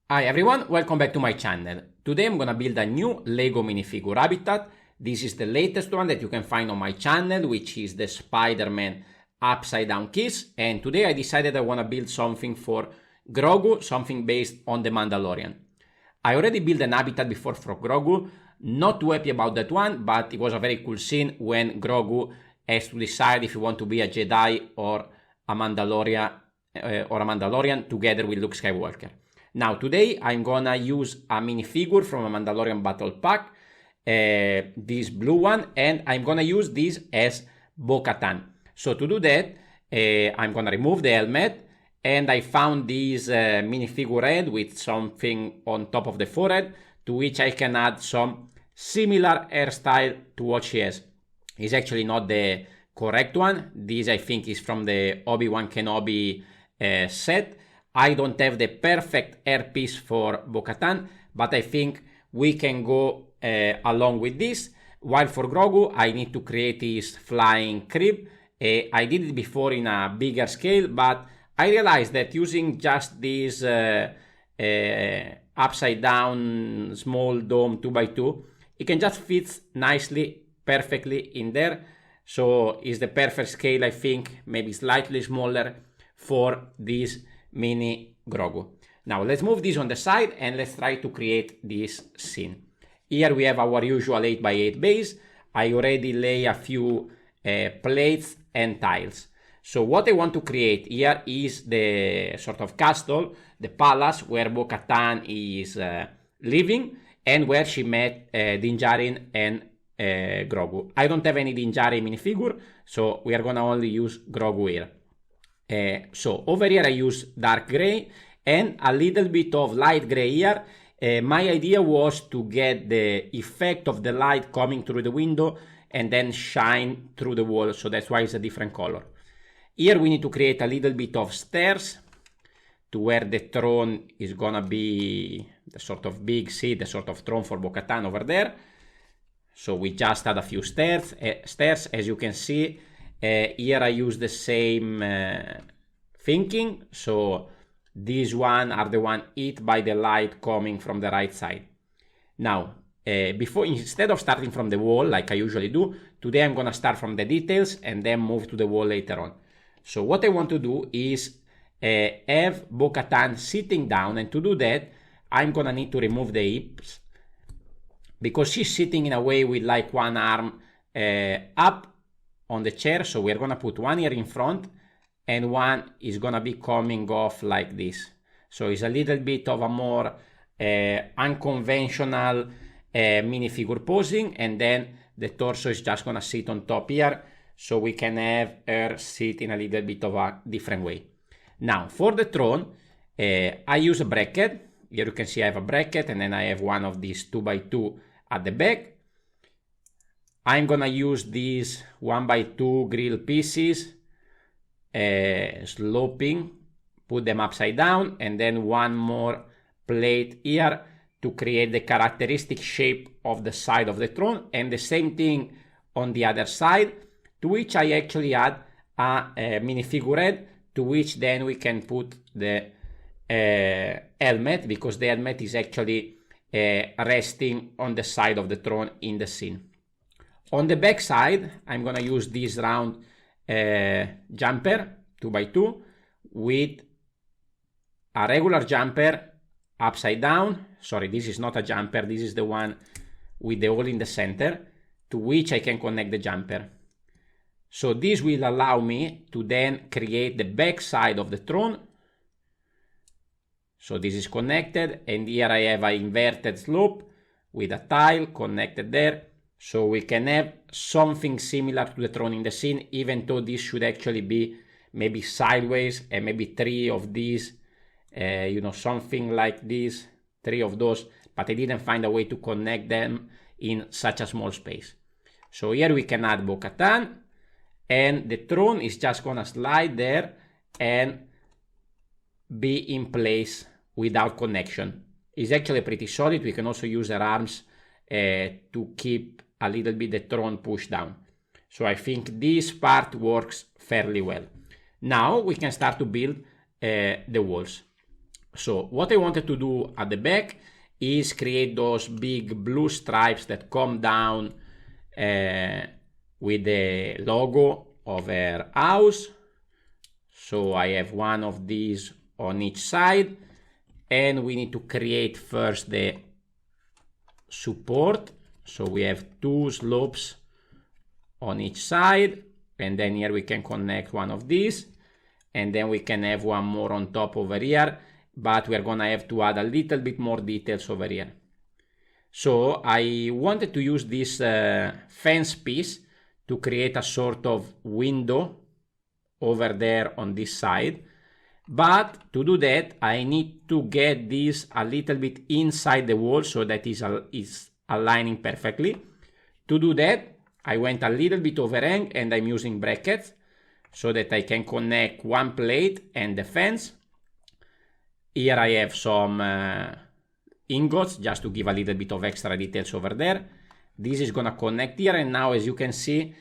Hi everyone, welcome back to my channel. Today I'm gonna build a new Lego minifigure habitat. This is the latest one that you can find on my channel, which is the Spider-Man upside down kiss. And today I decided I wanna build something for Grogu, something based on the Mandalorian. I already built an habitat before for Grogu, not too happy about that one, but it was a very cool scene when Grogu has to decide if he wants to be a Jedi or a Mandalorian together with Luke Skywalker. Now today I'm gonna use a minifigure from a Mandalorian Battle Pack, this blue one, and I'm gonna use this as Bo-Katan. So to do that, I'm gonna remove the helmet, and I found this minifigure head with something on top of the forehead, to which I can add some similar hairstyle to what she has. It's actually not the correct one. This I think is from the Obi-Wan Kenobi set. I don't have the perfect hairpiece for Bo-Katan, but I think we can go along with this. While for Grogu, I need to create his flying crib. I did it before in a bigger scale, but I realized that using just this upside down small dome 2x2, it can just fit nicely, perfectly in there. So it's the perfect scale, I think, maybe slightly smaller for this mini Grogu. Now let's move this on the side and let's try to create this scene. Here we have our usual 8x8 base. I already lay a few plates and tiles. So what I want to create here is the sort of castle, the palace where Bo-Katan is living and where she met Din Djarin and Grogu. I don't have any Din Djarin minifigure, so we are gonna only use Grogu here. So over here I use dark gray and a little bit of light gray here. My idea was to get the effect of the light coming through the window and then shine through the wall, so that's why it's a different color. Here we need to create a little bit of stairs to where the throne is gonna be the sort of big seat, the sort of throne for Bo-Katan over there. So we just add a few stairs, as you can see. Here I use the same thinking, so these one are the one hit by the light coming from the right side. Now, instead of starting from the wall like I usually do, today I'm gonna start from the details and then move to the wall later on. So what I want to do is have Bo-Katan sitting down, and to do that I'm gonna need to remove the hips because she's sitting in a way with like one arm up on the chair. So we're gonna put one here in front and one is gonna be coming off like this. So it's a little bit of a more unconventional minifigure posing, and then the torso is just gonna sit on top here, so we can have her sit in a little bit of a different way. Now for the throne, I use a bracket. Here you can see I have a bracket, and then I have one of these 2x2 at the back. I'm gonna use these 1x2 grill pieces, sloping, put them upside down, and then one more plate here to create the characteristic shape of the side of the throne, and the same thing on the other side, to which I actually add a minifigure head, to which then we can put the helmet, because the helmet is actually resting on the side of the throne in the scene. On the back side, I'm gonna use this round jumper 2x2 with a regular jumper upside down. Sorry, this is not a jumper, this is the one with the hole in the center, to which I can connect the jumper. So this will allow me to then create the back side of the throne. So this is connected, and here I have an inverted slope with a tile connected there. So we can have something similar to the throne in the scene, even though this should actually be maybe sideways, and maybe three of these, something like this, three of those, but I didn't find a way to connect them in such a small space. So here we can add Bo-Katan, and the throne is just gonna slide there and be in place without connection. It's actually pretty solid. We can also use her arms to keep a little bit the throne pushed down. So I think this part works fairly well. Now we can start to build the walls. So what I wanted to do at the back is create those big blue stripes that come down with the logo of our house. So I have one of these on each side, and we need to create first the support. So we have 2 slopes on each side, and then here we can connect one of these, and then we can have one more on top over here, but we're gonna have to add a little bit more details over here. So I wanted to use this fence piece to create a sort of window over there on this side, but to do that I need to get this a little bit inside the wall so that is aligning perfectly. To do that, I went a little bit overhang, and I'm using brackets so that I can connect one plate and the fence. Here I have some ingots just to give a little bit of extra details over there. This is gonna connect here, and now as you can see,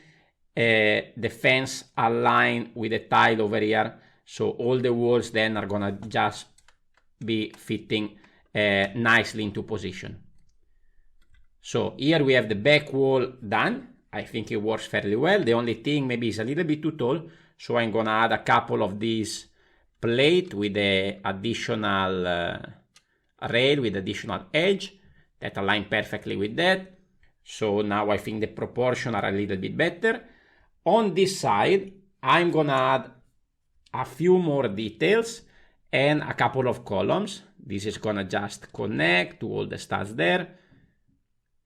the fence align with the tile over here, so all the walls then are gonna just be fitting nicely into position. So here we have the back wall done. I think it works fairly well. The only thing maybe is a little bit too tall, so I'm gonna add a couple of these plate with the additional rail with additional edge that align perfectly with that. So now I think the proportions are a little bit better. On this side, I'm gonna add a few more details and a couple of columns. This is gonna just connect to all the studs there.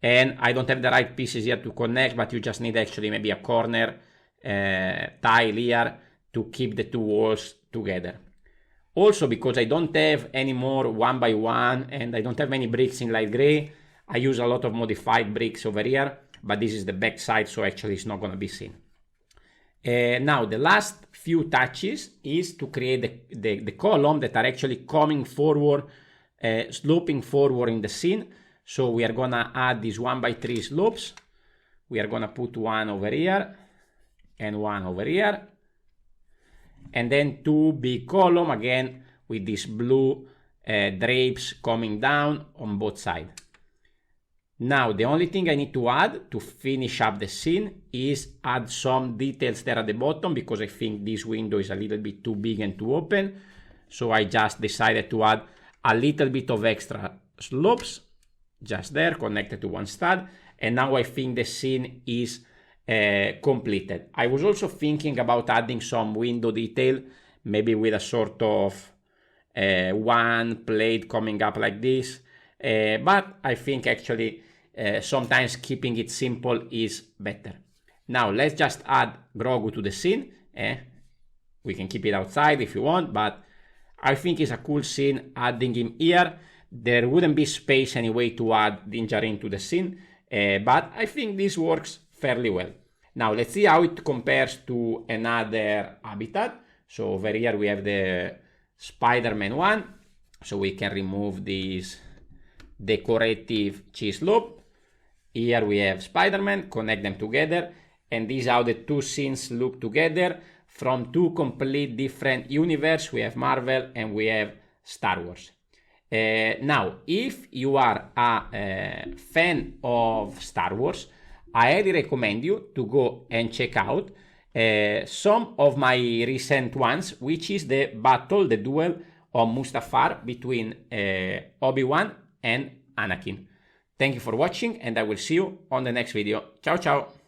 And I don't have the right pieces here to connect, but you just need actually maybe a corner tile here to keep the two walls together. Also, because I don't have any more 1x1 and I don't have many bricks in light gray, I use a lot of modified bricks over here, but this is the back side, so actually it's not going to be seen. Now the last few touches is to create the column that are actually coming forward, sloping forward in the scene. So we are gonna add these 1x3 slopes. We are gonna put one over here and one over here, and then 2 big columns again with these blue drapes coming down on both sides. Now the only thing I need to add to finish up the scene is add some details there at the bottom, because I think this window is a little bit too big and too open. So I just decided to add a little bit of extra slopes just there connected to one stud, and now I think the scene is completed. I was also thinking about adding some window detail, maybe with a sort of one plate coming up like this, but I think actually sometimes keeping it simple is better. Now let's just add Grogu to the scene. We can keep it outside if you want, but I think it's a cool scene adding him here. There wouldn't be space anyway to add Din Djarin to the scene, but I think this works fairly well. Now let's see how it compares to another habitat. So over here we have the Spider-Man one, so we can remove this decorative cheese loop. Here we have Spider-Man, connect them together, and this is how the two scenes look together from two complete different universes. We have Marvel and we have Star Wars. Now, if you are a fan of Star Wars, I highly recommend you to go and check out some of my recent ones, which is the duel on Mustafar between Obi-Wan and Anakin. Thank you for watching, and I will see you on the next video. Ciao, ciao!